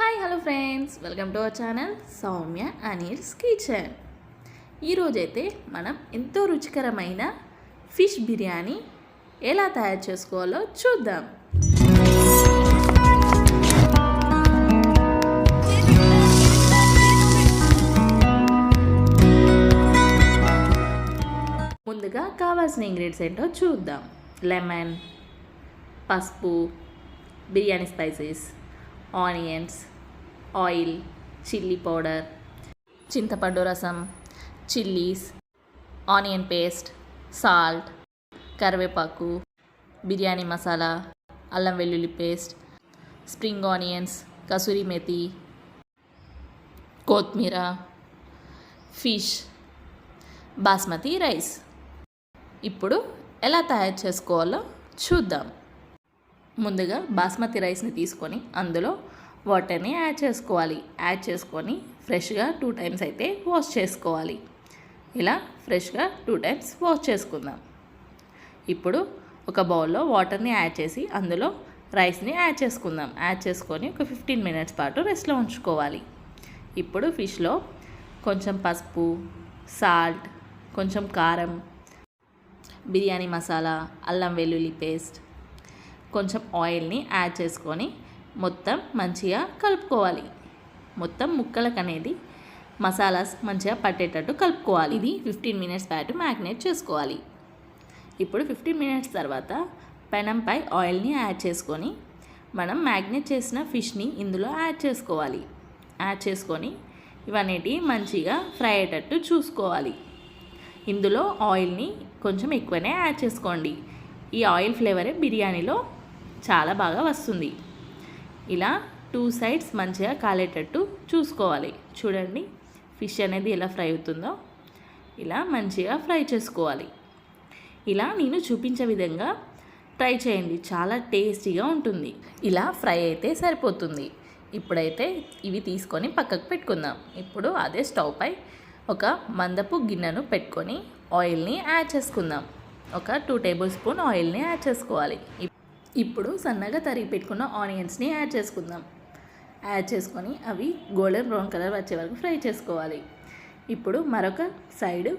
Hi hello friends, welcome to our channel Soumya Anil's kitchen. ఈరోజైతే మనం ఎంతో రుచికరమైన ఫిష్ బిర్యానీ ఎలా తయారు చేసుకోవాలో చూద్దాం. ముందుగా కావాల్సిన ఇంగ్రీడియంట్స్ ఏంటో చూద్దాం. లెమన్, పసుపు, biryani spices, onions, oil, chilli powder, చింతపండు రసం, చిల్లీస్, ఆనియన్ పేస్ట్, సాల్ట్, కరివేపాకు, బిర్యానీ మసాలా, అల్లం వెల్లుల్లి పేస్ట్, స్ప్రింగ్ ఆనియన్స్, కసూరి మేతి, కొత్తిమీర, ఫిష్, బాస్మతి రైస్. ఇప్పుడు ఎలా తయారు చేసుకోవాలో చూద్దాం. ముందుగా బాస్మతి రైస్ని తీసుకొని అందులో వాటర్ని యాడ్ చేసుకోవాలి. యాడ్ చేసుకొని ఫ్రెష్గా 2 టైమ్స్ అయితే వాష్ చేసుకోవాలి. ఇలా ఫ్రెష్గా 2 టైమ్స్ వాష్ చేసుకుందాం. ఇప్పుడు ఒక బౌల్లో వాటర్ని యాడ్ చేసి అందులో రైస్ని యాడ్ చేసుకుందాం. యాడ్ చేసుకొని ఒక 15 మినిట్స్ పాటు రెస్ట్లో ఉంచుకోవాలి. ఇప్పుడు ఫిష్లో కొంచెం పసుపు, సాల్ట్, కొంచెం కారం, బిర్యానీ మసాలా, అల్లం వెల్లుల్లి పేస్ట్, కొంచెం ఆయిల్ని యాడ్ చేసుకొని మొత్తం మంచిగా కలుపుకోవాలి. మొత్తం ముక్కలకు అనేది మసాలాస్ మంచిగా పట్టేటట్టు కలుపుకోవాలి. ఇది 15 మినిట్స్ పాటు మ్యాగ్నేట్ చేసుకోవాలి. ఇప్పుడు 15 మినిట్స్ తర్వాత పెనంపై ఆయిల్ని యాడ్ చేసుకొని మనం మ్యాగ్నేట్ చేసిన ఫిష్ని ఇందులో యాడ్ చేసుకోవాలి. యాడ్ చేసుకొని ఇవన్నీ మంచిగా ఫ్రై అయ్యేటట్టు చూసుకోవాలి. ఇందులో ఆయిల్ని కొంచెం ఎక్కువనే యాడ్ చేసుకోండి. ఈ ఆయిల్ ఫ్లేవరే బిర్యానీలో చాలా బాగా వస్తుంది. ఇలా 2 సైడ్స్ మంచిగా కాలేటట్టు చూసుకోవాలి. చూడండి ఫిష్ అనేది ఎలా ఫ్రై అవుతుందో ఇలా మంచిగా ఫ్రై చేసుకోవాలి. ఇలా నేను చూపించే విధంగా ట్రై చేయండి, చాలా టేస్టీగా ఉంటుంది. ఇలా ఫ్రై అయితే సరిపోతుంది. ఇప్పుడైతే ఇవి తీసుకొని పక్కకు పెట్టుకుందాం. ఇప్పుడు అదే స్టవ్ పై ఒక మందపు గిన్నెను పెట్టుకొని ఆయిల్ని యాడ్ చేసుకుందాం. ఒక 2 టేబుల్ స్పూన్ ఆయిల్ని యాడ్ చేసుకోవాలి. ఇప్పుడు సన్నగా తరిగి పెట్టుకున్న ఆనియన్స్ని యాడ్ చేసుకుందాం. యాడ్ చేసుకొని అవి గోల్డెన్ బ్రౌన్ కలర్ వచ్చే వరకు ఫ్రై చేసుకోవాలి. ఇప్పుడు మరొక సైడ్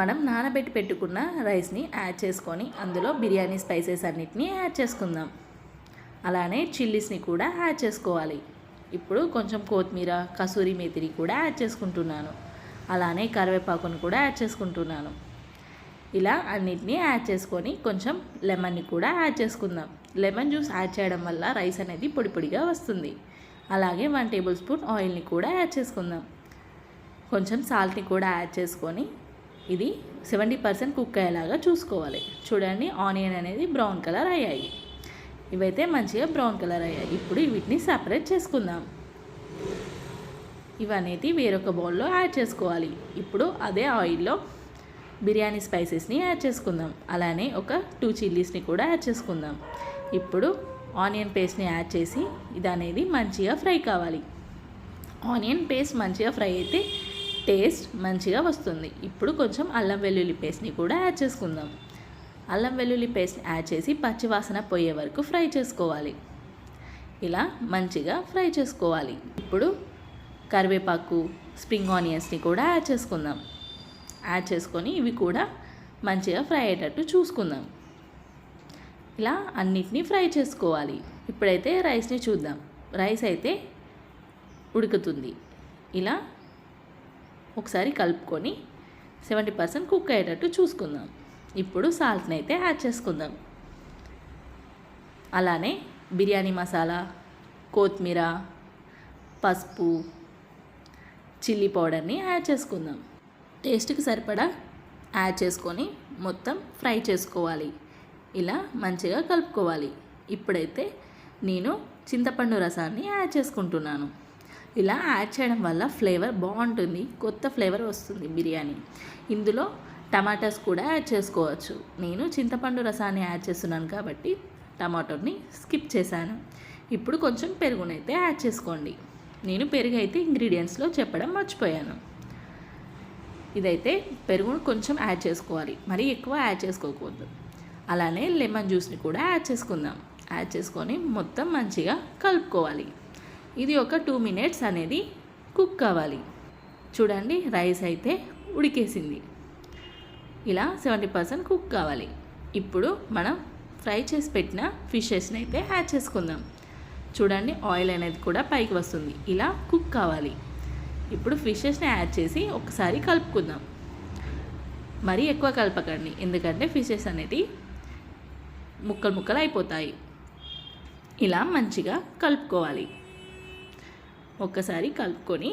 మనం నానబెట్టి పెట్టుకున్న రైస్ని యాడ్ చేసుకొని అందులో బిర్యానీ స్పైసెస్ అన్నిటినీ యాడ్ చేసుకుందాం. అలానే చిల్లీస్ని కూడా యాడ్ చేసుకోవాలి. ఇప్పుడు కొంచెం కొత్తిమీర, కసూరి మేతిని కూడా యాడ్ చేసుకుంటున్నాను. అలానే కరివేపాకును కూడా యాడ్ చేసుకుంటున్నాను. ఇలా అన్నిటినీ యాడ్ చేసుకొని కొంచెం లెమన్ని కూడా యాడ్ చేసుకుందాం. లెమన్ జ్యూస్ యాడ్ చేయడం వల్ల రైస్ అనేది పొడి పొడిగా వస్తుంది. అలాగే 1 టేబుల్ స్పూన్ ఆయిల్ని కూడా యాడ్ చేసుకుందాం. కొంచెం సాల్ట్ని కూడా యాడ్ చేసుకొని ఇది 70% కుక్ అయ్యేలాగా చూసుకోవాలి. చూడండి ఆనియన్ అనేది బ్రౌన్ కలర్ అయ్యాయి. ఇవైతే మంచిగా బ్రౌన్ కలర్ అయ్యాయి. ఇప్పుడు వీటిని సపరేట్ చేసుకుందాం. ఇవన్నీ వేరొక బౌల్లో యాడ్ చేసుకోవాలి. ఇప్పుడు అదే ఆయిల్లో బిర్యానీ స్పైసెస్ని యాడ్ చేసుకుందాం. అలానే ఒక 2 చిల్లీస్ని కూడా యాడ్ చేసుకుందాం. ఇప్పుడు ఆనియన్ పేస్ట్ని యాడ్ చేసి ఇది అనేది మంచిగా ఫ్రై కావాలి. ఆనియన్ పేస్ట్ మంచిగా ఫ్రై అయితే టేస్ట్ మంచిగా వస్తుంది. ఇప్పుడు కొంచెం అల్లం వెల్లుల్లి పేస్ట్ని కూడా యాడ్ చేసుకుందాం. అల్లం వెల్లుల్లి పేస్ట్ని యాడ్ చేసి పచ్చివాసన పోయే వరకు ఫ్రై చేసుకోవాలి. ఇలా మంచిగా ఫ్రై చేసుకోవాలి. ఇప్పుడు కరివేపాకు, స్ప్రింగ్ ఆనియన్స్ని కూడా యాడ్ చేసుకుందాం. యాడ్ చేసుకొని ఇవి కూడా మంచిగా ఫ్రై అయ్యేటట్టు చూసుకుందాం. ఇలా అన్నిటినీ ఫ్రై చేసుకోవాలి. ఇప్పుడైతే రైస్ని చూద్దాం. రైస్ అయితే ఉడుకుతుంది. ఇలా ఒకసారి కలుపుకొని 70% కుక్ అయ్యేటట్టు చూసుకుందాం. ఇప్పుడు సాల్ట్ని అయితే యాడ్ చేసుకుందాం. అలానే బిర్యానీ మసాలా, కొత్తిమీర, పసుపు, చిల్లీ పౌడర్ని యాడ్ చేసుకుందాం. టేస్ట్కి సరిపడా యాడ్ చేసుకొని మొత్తం ఫ్రై చేసుకోవాలి. ఇలా మంచిగా కలుపుకోవాలి. ఇప్పుడైతే నేను చింతపండు రసాన్ని యాడ్ చేసుకుంటున్నాను. ఇలా యాడ్ చేయడం వల్ల ఫ్లేవర్ బాగుంటుంది, కొత్త ఫ్లేవర్ వస్తుంది బిర్యానీ. ఇందులో టమాటాస్ కూడా యాడ్ చేసుకోవచ్చు. నేను చింతపండు రసాన్ని యాడ్ చేస్తున్నాను కాబట్టి టమాటోని స్కిప్ చేశాను. ఇప్పుడు కొంచెం పెరుగునైతే యాడ్ చేసుకోండి. నేను పెరుగు అయితే ఇంగ్రీడియంట్స్లో చెప్పడం మర్చిపోయాను. ఇదైతే పెరుగును కొంచెం యాడ్ చేసుకోవాలి, మరీ ఎక్కువ యాడ్ చేసుకోకూడదు. అలానే లెమన్ జ్యూస్ని కూడా యాడ్ చేసుకుందాం. యాడ్ చేసుకొని మొత్తం మంచిగా కలుపుకోవాలి. ఇది ఒక 2 మినిట్స్ అనేది కుక్ కావాలి. చూడండి రైస్ అయితే ఉడికేసింది. ఇలా 70% కుక్ కావాలి. ఇప్పుడు మనం ఫ్రై చేసి పెట్టిన ఫిషెస్ని అయితే యాడ్ చేసుకుందాం. చూడండి ఆయిల్ అనేది కూడా పైకి వస్తుంది. ఇలా కుక్ కావాలి. ఇప్పుడు ఫిషెస్ని యాడ్ చేసి ఒకసారి కలుపుకుందాం. మరీ ఎక్కువ కలపకండి, ఎందుకంటే ఫిషెస్ అనేవి ముక్కలు ముక్కలు అయిపోతాయి. ఇలా మంచిగా కలుపుకోవాలి. ఒక్కసారి కలుపుకొని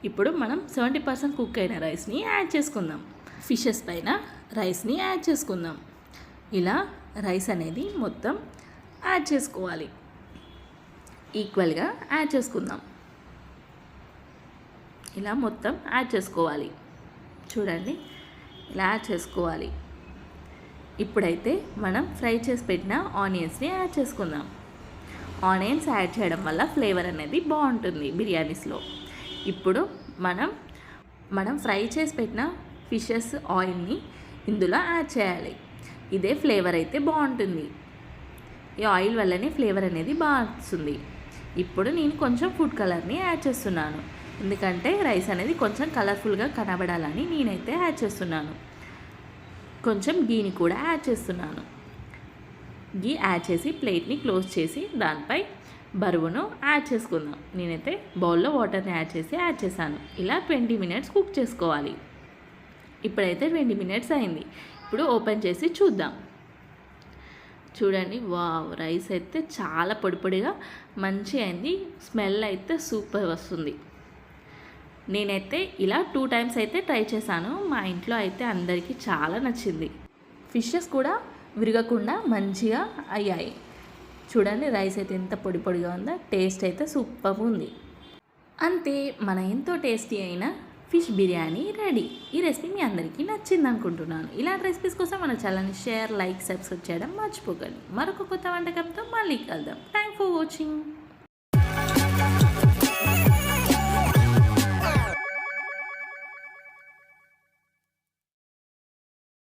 ఇప్పుడు మనం 70% కుక్ అయిన రైస్ని యాడ్ చేసుకుందాం. ఫిషెస్ పైన రైస్ని యాడ్ చేసుకుందాం. ఇలా రైస్ అనేది మొత్తం యాడ్ చేసుకోవాలి. ఈక్వల్గా యాడ్ చేసుకుందాం. ఇలా మొత్తం యాడ్ చేసుకోవాలి. చూడండి ఇలా యాడ్ చేసుకోవాలి. ఇప్పుడైతే మనం ఫ్రై చేసి పెట్టిన ఆనియన్స్ని యాడ్ చేసుకుందాం. ఆనియన్స్ యాడ్ చేయడం వల్ల ఫ్లేవర్ అనేది బాగుంటుంది బిర్యానీస్లో. ఇప్పుడు మనం ఫ్రై చేసి పెట్టిన ఫిషెస్ ఆయిల్ని ఇందులో యాడ్ చేయాలి. ఇదే ఫ్లేవర్ అయితే బాగుంటుంది. ఈ ఆయిల్ వల్లనే ఫ్లేవర్ అనేది బాగా వస్తుంది. ఇప్పుడు నేను కొంచెం ఫుడ్ కలర్ని యాడ్ చేస్తున్నాను, ఎందుకంటే రైస్ అనేది కొంచెం కలర్ఫుల్గా కనబడాలని నేనైతే యాడ్ చేస్తున్నాను. కొంచెం గీని కూడా యాడ్ చేస్తున్నాను. గీ యాడ్ చేసి ప్లేట్ని క్లోజ్ చేసి దానిపై బరువును యాడ్ చేసుకుందాం. నేనైతే బౌల్లో వాటర్ని యాడ్ చేశాను. ఇలా 20 మినిట్స్ కుక్ చేసుకోవాలి. ఇప్పుడైతే 20 మినిట్స్ అయింది. ఇప్పుడు ఓపెన్ చేసి చూద్దాం. చూడండి, వావ్, రైస్ అయితే చాలా పొడి పొడిగా మంచి అయింది. స్మెల్ అయితే సూపర్ వస్తుంది. నేనైతే ఇలా 2 టైమ్స్ అయితే ట్రై చేశాను. మా ఇంట్లో అయితే అందరికీ చాలా నచ్చింది. ఫిషెస్ కూడా విరగకుండా మంచిగా అయ్యాయి. చూడండి రైస్ అయితే ఎంత పొడి పొడిగా ఉందో. టేస్ట్ అయితే సూపర్ ఉంది. అంతే, మన ఎంతో టేస్టీ అయిన ఫిష్ బిర్యానీ రెడీ. ఈ రెసిపీ మీ అందరికీ నచ్చింది అనుకుంటున్నాను. ఇలాంటి రెసిపీస్ కోసం మన ఛానల్ని షేర్, లైక్, సబ్స్క్రైబ్ చేయడం మర్చిపోకండి. మరొక కొత్త వంటకంతో మళ్ళీ కలుద్దాం. Thanks for watching.